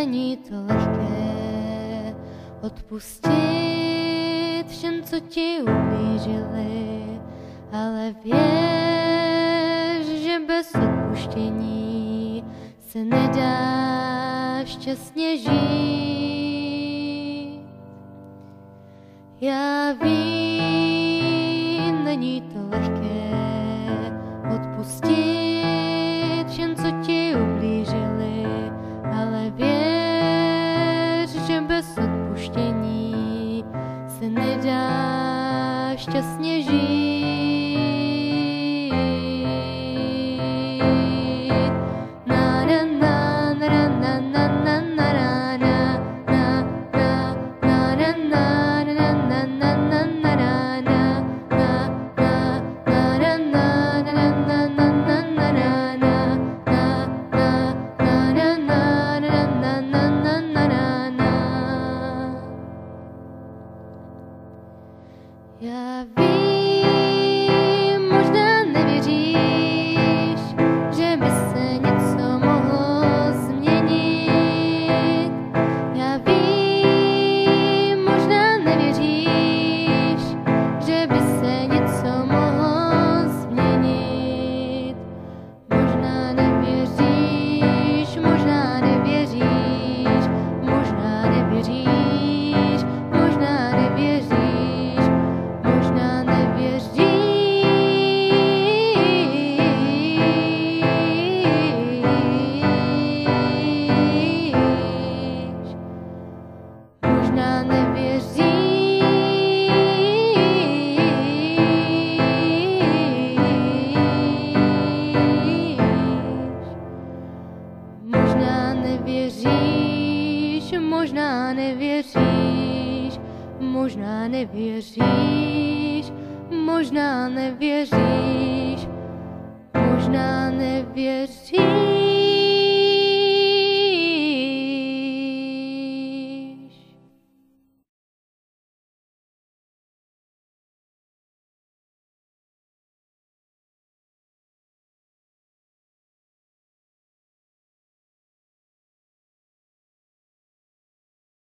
není to lehké odpustit všem, co ti ublížili, ale věř, že bez odpuštění se nedá šťastně žít. Já vím, není to lehké odpustit všem, co ti ublížili, ale věř, že bez odpuštění se nedá šťastně žít. Já vím, možná nevěříš, že by se něco mohlo změnit. Já vím, možná nevěříš, že by se něco mohlo změnit. Možná nevěříš, možná nevěříš, možná nevěříš, možná nevěříš. Možná nevěříš, možná nevěříš, možná nevěříš, možná nevěříš, možná nevěříš.